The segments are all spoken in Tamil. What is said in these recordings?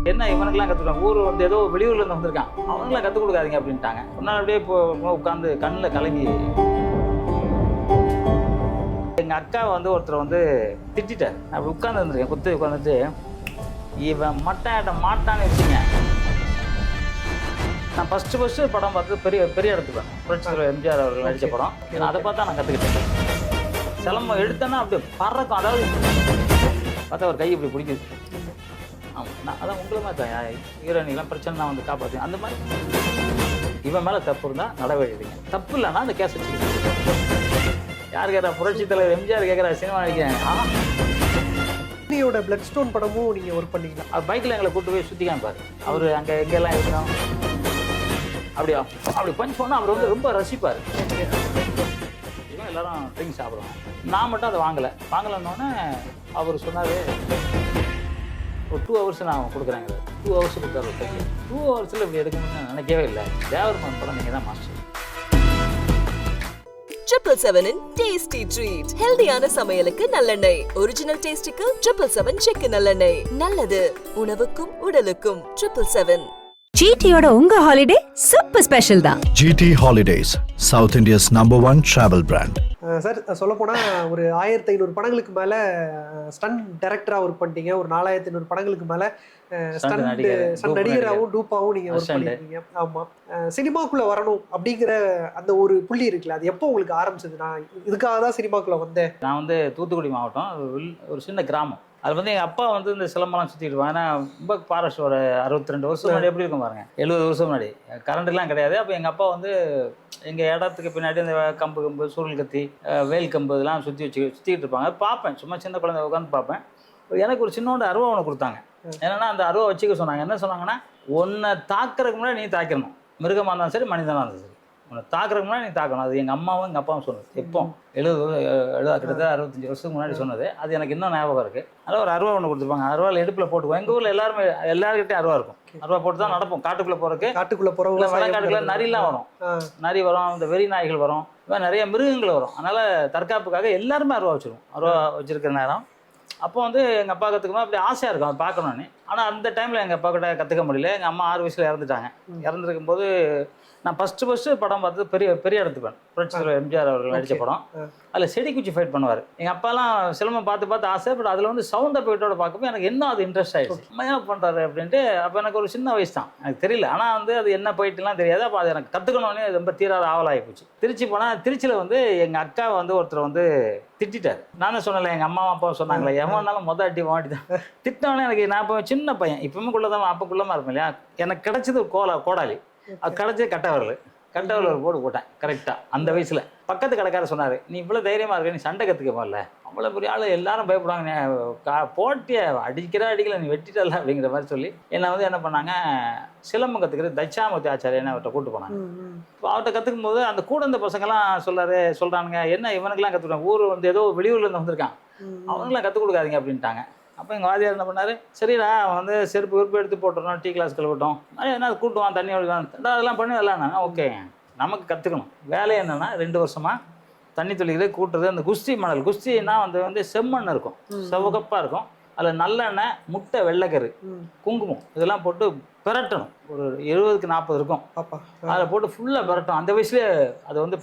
என்ன இவனுக்குலாம் கற்றுக்கலாம், ஊர் வந்து ஏதோ வெளியூர்லேருந்து வந்திருக்கான், அவனுக்குலாம் கற்றுக் கொடுக்காதீங்க அப்படின்ட்டாங்க. ஒரு நாள் அப்படியே இப்போ உட்காந்து கண்ணில் கலங்கி எங்கள் அக்கா வந்து ஒருத்தர் வந்து திட்டார். அப்படி உட்காந்து இருந்திருக்கேன், குத்து உட்காந்துட்டு இவன் மாட்டான்னு வச்சுங்க. நான் ஃபஸ்ட்டு படம் பார்த்து பெரிய இடத்துக்கு புரட்சித்தலைவர் எம்ஜிஆர் அவர்கள் நடித்த படம். அதை பார்த்தா நான் கற்றுக்கிட்டேன். சிலம்பம் எடுத்தேன்னா அப்படியே பறக்கும். அதாவது பார்த்தா ஒரு கை இப்படி பிடிக்குது. நான் அதான் உங்களை மாதிரி தான் ஹீரோயினிலாம் பிரச்சனை நான் வந்து காப்பாற்றேன். அந்த மாதிரி இவன் மேலே தப்பு இருந்தால் நடவடிக்கைங்க, தப்பு இல்லைன்னா அந்த கேஸ் வச்சுக்கிறேன். யார் கேட்குறா? புரட்சித் தலைவர் எம்ஜிஆர் கேட்குறா சினிமா நடிக்கிறேன். நீயோட பிளட் ஸ்டோன் படமும் நீங்கள் ஒர்க் பண்ணீங்களா? அவர் பைக்கில் எங்களை கூட்டு போய் சுற்றி காமிப்பார். அவர் அங்கே எங்கெல்லாம் இருக்கணும் அப்படி பஞ்ச் பண்ணால் அவர் வந்து ரொம்ப ரசிப்பார். இவன் எல்லாரும் ட்ரிங்க் சாப்பிடுவாங்க, நான் மட்டும் அதை வாங்கலைன்னொன்னே அவர் சொன்னார், ஒரு 2 hours நான் கொடுக்குறேங்க. 2 hours கொடுத்தாரு. 2 hours இப்படி எடுக்கணும்னு நினைக்கவே இல்லை. தேவர்மன் படம் நீங்கள் தான் மாஸ்டர். 777 tasty treat. ஹெல்தியான சமையலுக்கு நல்லெண்ணெய். ஒரிஜினல் டேஸ்டிக்கு 777 செக்கு நல்லெண்ணெய். நல்லது உணவுக்கும் உடலுக்கும். 777. GTயோட உங்க ஹாலிடே சூப்பர் ஸ்பெஷல் தான். GT Holidays, South India's #1 travel brand. Sir சொல்லப்போனால் ஒரு 1500 படங்களுக்கு மேலே ஸ்டண்ட் டைரக்டராக ஒர்க் பண்ணிட்டீங்க. ஒரு 4500 படங்களுக்கு மேலே ஸ்டண்ட் நடிகராகவும் டூப்பாகவும் நீங்கள் ஒர்க் பண்ணியிருக்கீங்க. ஆமாம், சினிமாக்குள்ளே வரணும் அப்படிங்கிற அந்த ஒரு புள்ளி இருக்குல்ல, அது எப்போ உங்களுக்கு ஆரம்பிச்சது? நான் இதுக்காக தான் சினிமாக்குள்ளே வந்தேன். நான் வந்து தூத்துக்குடி மாவட்டம், ஒரு சின்ன கிராமம். அது வந்து எங்கள் அப்பா வந்து இந்த சிலம்பெல்லாம் சுற்றிட்டு இருப்பாங்க. ஏன்னா ரொம்ப ஃபாரஸ்ட் ஒரு 62 வருஷம் முன்னாடி எப்படி இருக்கும் பாருங்க, 70 வருஷம் முன்னாடி கரண்ட்லாம் கிடையாது. அப்போ எங்கள் அப்பா வந்து எங்கள் இடத்துக்கு பின்னாடி இந்த கம்பு சுருள் கத்தி வேல் கம்பு இதெல்லாம் சுற்றிக்கிட்டு இருப்பாங்க. பார்ப்பேன், சும்மா சின்ன குழந்தை உட்காந்து பார்ப்பேன். எனக்கு ஒரு சின்னோண்டு அருவா ஒன்று கொடுத்தாங்க. என்னென்னா அந்த அருவா வச்சுக்க சொன்னாங்க. என்ன சொன்னாங்கன்னா, உன்னை தாக்குறதுக்கு முன்னாடி நீ தாக்கிடணும். மிருகமாக இருந்தாலும் சரி, மனிதனாக இருந்தாலும் சரி, உன்னை தாக்குறதுக்கு முன்னாடி நீ தாக்கணும். அது எங்கள் அம்மாவும் எங்கள் அப்பாவும் சொன்னது. எப்போ 70 கிட்டத்தட்ட 65 வருஷத்துக்கு முன்னாடி சொன்னது. அது எனக்கு இன்னும் ஞாபகம் இருக்குது. அதில் ஒரு அருவா ஒன்று கொடுத்துருப்பாங்க. அருவாவில் இடுப்பில் போட்டுக்குவோம். எங்கள் ஊரில் எல்லாருக்கிட்டையும் அருவா இருக்கும். அருவா போட்டு தான் நடப்போம். காட்டுக்குள்ளே போகிறோம். வளக்காட்டுக்குள்ள நரிலாம் வரும். நரி வரும், இந்த வெறி நாய்கள் வரும், நிறைய மிருகங்கள் வரும். அதனால் தற்காப்புக்காக எல்லாருமே அருவா வச்சுருவோம். அருவா வச்சுருக்கிற நேரம் அப்போ வந்து எங்கள் அப்பா கற்றுக்கணும் அப்படி ஆசையாக இருக்கும் அதை பார்க்கணுன்னு. ஆனால் அந்த டைமில் எங்கள் அப்பா கிட்ட கற்றுக்க முடியல. எங்கள் அம்மா 6 வயசில் இறந்துட்டாங்க. இறந்துருக்கும் போது நான் ஃபஸ்ட்டு படம் பார்த்து பெரிய இடத்துக்கு புரட்சித்தலைவர் எம்ஜிஆர் அவர்கள் நடித்த படம். அதில் செடி குச்சி ஃபைட் பண்ணுவார். எங்கள் அப்பாலாம் சிலம்பம் பார்த்து ஆசை. பட் அதில் வந்து சவுண்ட் எஃபெக்ட்டோட பார்க்கும்போது எனக்கு என்ன அது இன்ட்ரெஸ்ட் ஆகிடுச்சு. என்ன பண்ணுறாரு அப்படின்ட்டு. அப்போ எனக்கு ஒரு சின்ன வயசு தான், எனக்கு தெரியல. ஆனால் வந்து அது என்ன போயிட்டுலாம் தெரியாது. அப்போ அது எனக்கு கற்றுக்கணுன்னே ரொம்ப தீராத ஆவலாகி போச்சு. திருச்சி போனால் திருச்சியில் வந்து எங்கள் அக்கா வந்து ஒருத்தர் வந்து திட்டார். நான் தான் சொன்னல, எங்கள் அம்மா அப்பா சொன்னாங்களே, எவனாலும் அடி தான் திட்டவனே. எனக்கு நான் இப்போ சின்ன பையன், இப்பவுமே குள்ளதான் அப்பக்குள்ளமாக இருப்பேன் இல்லையா. எனக்கு கிடைச்சது ஒரு கோடாலி. அது கிடச்சி கட்டவரல் போட்டேன் கரெக்டாக அந்த வயசில். பக்கத்து கடைக்கார சொன்னார், நீ இவ்வளோ தைரியமாக இருக்க, நீ சண்டை கற்றுக்க போகல, அவ்வளோ பெரிய ஆள் எல்லாரும் பயப்படுவாங்க, போட்டிய அடிக்கல, நீ வெட்டிட்டல அப்படிங்கிற மாதிரி சொல்லி என்னை வந்து என்ன பண்ணாங்க, சிலம்பம் கற்றுக்கிறது தட்சாமூர்த்தி ஆச்சாரியன்னு அவர்கிட்ட கூப்பிட்டு போனாங்க. இப்போ அவர்கிட்ட கற்றுக்கும் போது அந்த கூட இந்த பசங்கள்லாம் சொல்கிறானுங்க, என்ன இவனுக்கெல்லாம் கற்றுக்குறாங்க, ஊர் வந்து ஏதோ வெளியூர்லேருந்து வந்திருக்கான், அவனுக்குலாம் கற்றுக் கொடுக்காதீங்க அப்படின்ட்டாங்க. அப்போ எங்கள் வாதியார் என்ன பண்ணார், சரிடா அவன் வந்து செருப்பு எடுத்து போட்டுறோம், டீ கிளாஸ் கழுவிட்டோம், என்ன கூட்டுவான், தண்ணி ஒழிவான், அதெல்லாம் பண்ணுவேன். ஓகே, நமக்கு கற்றுக்கணும். வேலை என்னென்னா 2 வருஷமாக தண்ணி தொழில்களே கூட்டுறது. அந்த குஸ்தினா வந்து செம்மண் இருக்கும், செவகப்பாக இருக்கும். அதில் நல்லெண்ணெய், முட்டை, வெள்ளைக்கரு, குங்குமம் இதெல்லாம் போட்டு பிரட்டணும். ஒரு 70க்கு 40 இருக்கும். அதில் போட்டு ஃபுல்லாக பிரட்டும். அந்த வயசுலேயே அதை வந்து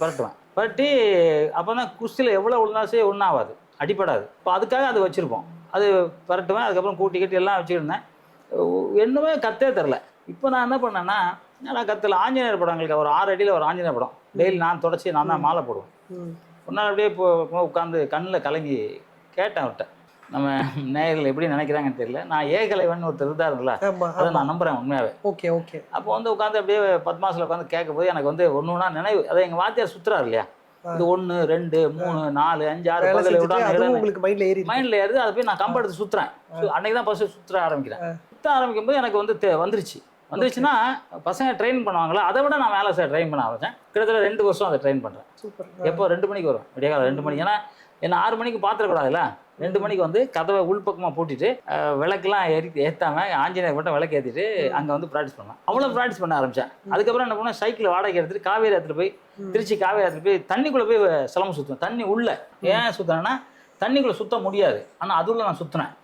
பிரட்டி அப்போ தான் குஸ்தியில் எவ்வளோ விழுந்தாசே ஒன்றாகாது, அடிப்படாது. இப்போ அதுக்காக அது வச்சுருப்போம். அது பரட்டுவேன். அதுக்கப்புறம் கூட்டி எல்லாம் வச்சுருந்தேன். என்னமே கத்தே தெரில. இப்போ நான் என்ன பண்ணேன்னா, நான் கத்தில் ஆஞ்சநேயர் படங்களுக்கு ஒரு 6 அடியில் ஒரு ஆஞ்சநேயர் படம் டெய்லி நான் தொடச்சி நான் தான் மாலை போடுவேன். ஒரு நாள் அப்படியே இப்போ உட்காந்து கண்ணில் கலங்கி கேட்டேன் அவர்கிட்ட, நம்ம நேயர்கள் எப்படி நினைக்கிறாங்கன்னு தெரியல, நான் ஏகலைவன் ஒருத்தர் இருந்தாருங்களா, அதை நான் நம்புகிறேன் உண்மையாகவே. ஓகே. அப்போ வந்து உட்காந்து அப்படியே பத்மாசில் உட்காந்து கேட்கும்போது எனக்கு வந்து ஒன்றுனா நினைவு, அதை எங்கள் வாத்தியார் சுற்றுறாரு இல்லையா, இது 1 2 3 4 5 6 மைண்ட்ல ஏறுது. அதை போய் நான் கம்பை எடுத்து சுற்றுறேன். அன்னைக்கு தான் ஃபர்ஸ்ட் சுற்ற ஆரம்பிக்கும் போது எனக்கு வந்து வந்துருச்சுன்னா பசங்க ட்ரெயின் பண்ணுவாங்களா, அதை விட நான் மேலே ட்ரெயின் பண்ண ஆரம்பிச்சேன். கிட்டத்தட்ட 2 வருஷம் அதை ட்ரெயின் பண்ணுறேன். எப்போ 2 மணிக்கு வரும், விடியகாலம் 2 மணிக்கு. ஏன்னா என்ன 6 மணிக்கு பார்த்துடக்கூடாதுல்ல. 2 மணிக்கு வந்து கதவை உள்பக்கமாக பூட்டிட்டு விளக்கெல்லாம் ஏற்றாமல் ஆஞ்சநேயர் மட்டும் விளக்கு ஏற்றிட்டு அங்கே வந்து ப்ராக்டிஸ் பண்ணேன். அவ்வளோ ப்ராக்டிஸ் பண்ண ஆரம்பித்தேன். அதுக்கப்புறம் என்ன பண்ணேன், சைக்கிள் வாடகை எடுத்துகிட்டு காவேரி ஆற்றுல போய், திருச்சி காவேரி ஆற்றுல போய் தண்ணிக்குள்ளே போய் சிலம்பம் சுற்றுவேன். தண்ணி உள்ள ஏன் சுற்றுறேன்னா, தண்ணிக்குள்ளே சுத்த முடியாது. ஆனால் அதுக்குள்ள நான்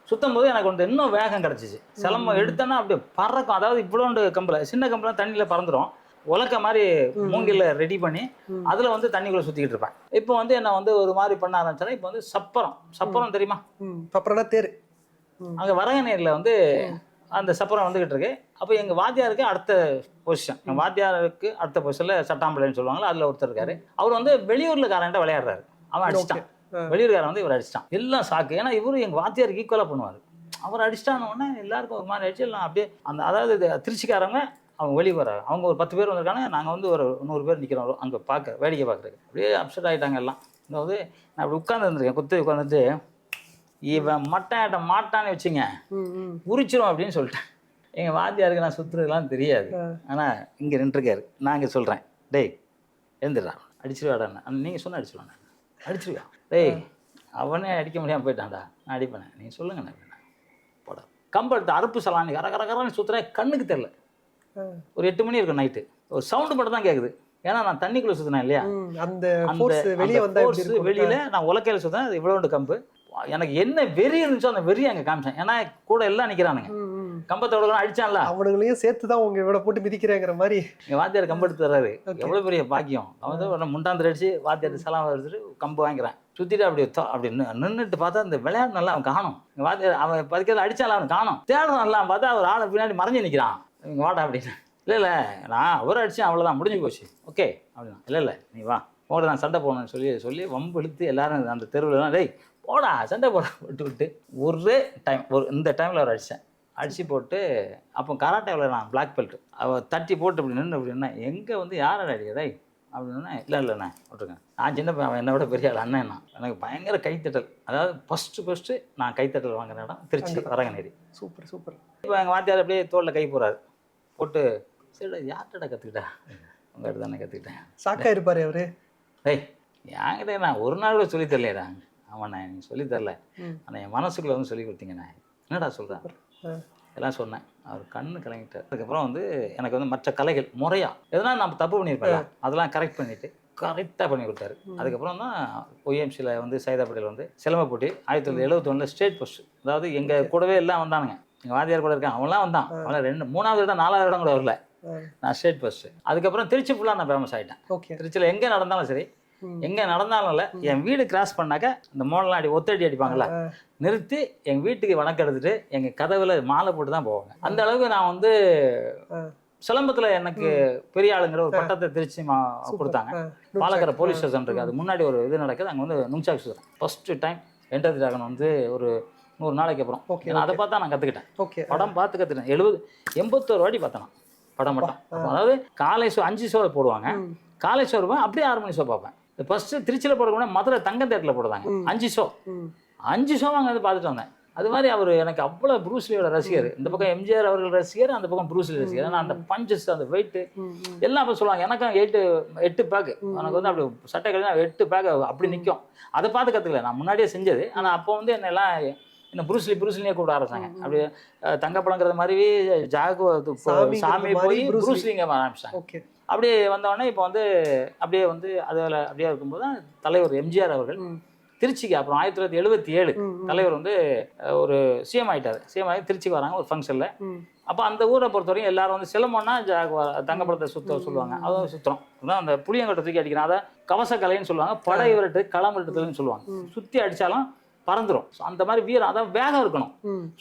சுற்றும் போது எனக்கு வந்து இன்னும் வேகம் கிடச்சிச்சு. சிலம்பம் எடுத்தேன்னா அப்படியே பறக்கும். அதாவது இவ்வளோண்டு கம்பில், சின்ன கம்பில் தண்ணியில் பறந்துடும். உலக்க மாதிரி மூங்கில ரெடி பண்ணி அதில் வந்து தண்ணிக்குள்ளே சுற்றிக்கிட்டு இருப்பேன். இப்போ வந்து என்னை வந்து ஒரு மாதிரி பண்ண ஆரம்பிச்சேன்னா, இப்போ வந்து சப்பரம் தெரியுமா? சப்பரம்னா தேர். அங்கே வரகநேரில் வந்து அந்த சப்பரம் வந்துகிட்டு இருக்கு. அப்போ எங்கள் வாத்தியாருக்கு அடுத்த பொசிஷன், எங்கள் வாத்தியாருக்கு அடுத்த பொசிஷனில் சட்டாம்பளைன்னு சொல்லுவாங்களா, அதில் ஒருத்தர் இருக்காரு. அவர் வந்து வெளியூரில் காரன்ட்ட விளையாடுறாரு. அவன் அடிச்சிட்டான். வெளியூர்காரன் வந்து இவர் அடிச்சிட்டான். எல்லாம் சாக்கு. ஏன்னா இவரு எங்கள் வாத்தியாருக்கு ஈக்குவலாக பண்ணுவார். அவர் அடிச்சிட்டான உடனே எல்லாருக்கும் ஒரு மாதிரி அடிச்சு எல்லாம் அப்படியே அந்த, அதாவது திருச்சிக்காரங்க அவங்க வெளியே வராங்க. அவங்க ஒரு 10 பேர் வந்திருக்காங்க. நாங்கள் வந்து ஒரு 100 பேர் நிற்கிறோம் அங்கே பார்க்க, வேடிக்கை பார்க்குறதுக்கு. அப்படியே அப்செட் ஆகிட்டாங்க எல்லாம். அதாவது நான் அப்படி உட்காந்துருந்துருக்கேன், குத்து உட்காந்துட்டு, இவன் மட்டன் மாட்டான்னு வச்சுங்க உரிச்சிரும் அப்படின்னு சொல்லிட்டேன். எங்கள் வாத்தியாருக்கு நான் சுற்றுறதுலாம் தெரியாது. ஆனால் இங்கே நின்றுருக்காரு. நான் இங்கே சொல்கிறேன், டேய் எழுந்துடுறான், அடிச்சிருவாடான்னு. நீங்கள் சொன்ன அடிச்சிருவாங்க, அடிச்சிருவியா? டேய் அவனே அடிக்க முடியாமல் போயிட்டான்டா, நான் அடிப்பேன், நீங்கள் சொல்லுங்கண்ணே போட. கம்பெடுத்து அறுப்பு சலான்னு கரகரன்னு சுற்றுறேன். கண்ணுக்கு தெரில. ஒரு 8 மணி இருக்கும் நைட்டு. ஒரு சவுண்டு மட்டும் தான் கேட்குது. ஏன்னா நான் தண்ணிக்குள்ளே சுற்றினேன் இல்லையா, அந்த வெளியில் நான் உலக்கையில் சுற்றினேன். அது இவ்வளோண்டு கம்பு. எனக்கு என்ன வெறி இருந்துச்சோ அந்த வெறி அங்கே காமிச்சேன். ஏன்னா கூட எல்லாம் நிற்கிறானுங்க. கம்பத்தோட அடிச்சான்ல, அவனுங்களையும் சேர்த்து தான் உங்க இவ்வளோ போட்டு மிதிக்கிறேங்கிற மாதிரி எங்கள் வாத்தியார் கம்பு எடுத்து தர்றாரு. எவ்வளோ பெரிய பாக்கியம். அவன் வந்து முண்டாந்து அடிச்சு வாத்தியார் சலாம் எடுத்துட்டு கம்பு வாங்கிறேன். சுற்றிட்டு அப்படி நின்றுட்டு பார்த்தா அந்த விளையாட்டு நல்லா அவன் காணும். எங்கள் வாத்தியார் அவன் பதிக்கிறது அடிச்சாலும் அவன் காணும். தேடணும் எல்லாம் பார்த்தா அவர் ஆளை பின்னாடி மறைஞ்சு நிற்கிறான். இங்கே வாடா அப்படின்னு. இல்லை நான் அவரை அடித்தேன், அவ்வளோதான், முடிஞ்சு போச்சு, ஓகே அப்படின்னா. இல்லை நீ வா போட, நான் சண்டை போடணும்னு சொல்லி வம்பு இழுத்து எல்லாரும் அந்த தெருவில், டேய் போடா சண்டை போட விட்டு ஒரு டைம், இந்த டைமில் அவர் அடித்து போட்டு, அப்போ கராட்டேவில் நான் பிளாக் பெல்ட். அவள் தட்டி போட்டு இப்படி நின்று அப்படின்னா, எங்கே வந்து யாரை அடிக்கிறதே அப்படின்னா, இல்லைண்ணே விட்டுருக்கேன், நான் சின்ன பையன், என்னை விட பெரிய ஆள் அண்ணன். எனக்கு பயங்கர கைத்தட்டல். அதாவது ஃபஸ்ட்டு நான் கைத்தட்டல் வாங்கின இடம் திருச்சி வரகநேரி. சூப்பர். இப்போ எங்கள் வாத்தியார் அப்படியே தோளில் கை போகிறாரு போட்டு, சரிடா யார்கிட்ட கற்றுக்கிட்டா? உங்கள் இடத்து தானே கற்றுக்கிட்டேன். சாக்கா இருப்பார் அவர். டேய் என்கிட்ட நான் ஒரு நாள் கூட சொல்லி தரலையடா. ஆமாண்ணா நீங்கள் சொல்லி தரல, ஆனால் என் மனசுக்குள்ளே வந்து சொல்லி கொடுத்தீங்கண்ணே. என்னடா சொல்கிறேன் எல்லாம் சொன்னேன். அவர் கண்ணு கலங்கிட்டார். அதுக்கப்புறம் வந்து எனக்கு வந்து மற்ற கலைகள் முறையாக எதனா நம்ம தப்பு பண்ணியிருப்பேன், அதெல்லாம் கரெக்ட் பண்ணிவிட்டு கரெக்டாக பண்ணி கொடுத்தாரு. அதுக்கப்புறம் தான் OMCயில் வந்து சைதாப்பேட்டையில் வந்து சிலம்ப போட்டி 1971 ஸ்டேட் ஃபர்ஸ்ட். அதாவது எங்கள் கூடவே எல்லாம் வந்தானுங்க. எங்கள் வாத்தியார் கூட இருக்கான், அவன்லாம் வந்தான். அவன் 3வது இடம் 4வது இடம் கூட வரல. நான் ஸ்டேட் ஃபர்ஸ்ட். அதுக்கப்புறம் திருச்சி ஃபுல்லாக நான் ஃபேமஸ் ஆகிட்டேன். திருச்சியில் எங்கே நடந்தாலும் சரி, எங்கே நடந்தாலும் இல்லை, என் வீடு கிராஸ் பண்ணாக்க இந்த மோடலாம் அடி ஒத்தடி அடிப்பாங்களா, நிறுத்தி எங்கள் வீட்டுக்கு வணக்கம் எடுத்துட்டு எங்கள் கதவுல மாலை போட்டு தான் போவாங்க. அந்த அளவுக்கு நான் வந்து சிலம்பத்தில் எனக்கு பெரிய ஆளுங்கிற ஒரு பட்டத்தை திருச்சி கொடுத்தாங்க. பாலக்கரை போலீஸ் ஸ்டேஷன் இருக்குது, அது முன்னாடி ஒரு இது நடக்குது. அங்கே வந்து நுங்சாக் சுற்றுறேன். ஃபஸ்ட்டு டைம் என்டர் டிராகன் வந்து ஒரு 100 நாளைக்கு அப்புறம் அதை பார்த்தா நான் கற்றுக்கிட்டேன். படம் பார்த்து கற்றுக்கிட்டேன். 81 வாட்டி பார்த்தேன் நான் படம் மட்டும். அதாவது காலை ஷோ 5 ஷோ போடுவாங்க. காலை ஷோ இருப்பேன், அப்படியே 6 மணி ஷோ பார்ப்பேன். ஃபர்ஸ்ட் திருச்சியில் போடுறதுக்கு மதுரை தங்கம் தேட்டரில் போடுவாங்க 5 ஷோ. 5 ஷோ அங்கே வந்து பார்த்துட்டு வந்தேன். அது மாதிரி அவர் எனக்கு அவ்வளோ ப்ரூஸ்லியோட ரசிகர். இந்த பக்கம் எம்ஜிஆர் அவர்கள் ரசிகர், அந்த பக்கம் ப்ரூஸ்லி ரசிகர். ஏன்னா அந்த பஞ்சஸ், அந்த வெயிட்டு எல்லாம் அப்போ சொல்லுவாங்க. எனக்கும் 8 பேக்கு எனக்கு வந்து அப்படி சட்டை கழிஞ்சா 8 பேக் அப்படி நிற்கும். அதை பார்த்து கற்றுக்கல, நான் முன்னாடியே செஞ்சது. ஆனால் அப்போ வந்து என்னெல்லாம் என்ன ப்ரூஸ்லியே கூப்பிட ஆரம்பிச்சாங்க. அப்படியே தங்கப்பழங்கிறது மாதிரி சாமி போய் ப்ரூஸ்லிங்க ஆரம்பிச்சாங்க. அப்படியே வந்தோடனே இப்போ வந்து அதில் அப்படியே இருக்கும்போது தான் தலைவர் எம்ஜிஆர் அவர்கள் திருச்சிக்கு அப்புறம் 1977 தலைவர் வந்து ஒரு சிஎம் ஆகிட்டார். சிஎம் ஆகி திருச்சிக்கு வராங்க ஒரு ஃபங்க்ஷனில். அப்போ அந்த ஊரை பொறுத்தவரைக்கும் எல்லாரும் வந்து சிலம்பம்னா தங்கப்படத்தை சொல்லுவாங்க. அதுவும் சுற்றுறோம். அதான் அந்த புளியங்கொட்டை தூக்கி அடிக்கிறோம், அதை கவசக்கலைன்னு சொல்லுவாங்க. படை விரட்டு, களம் விரட்டுதல்னு சொல்லுவாங்க. சுற்றி அடித்தாலும் பறந்துடும். அந்த மாதிரி வீரம், அதான் வேகம் இருக்கணும்.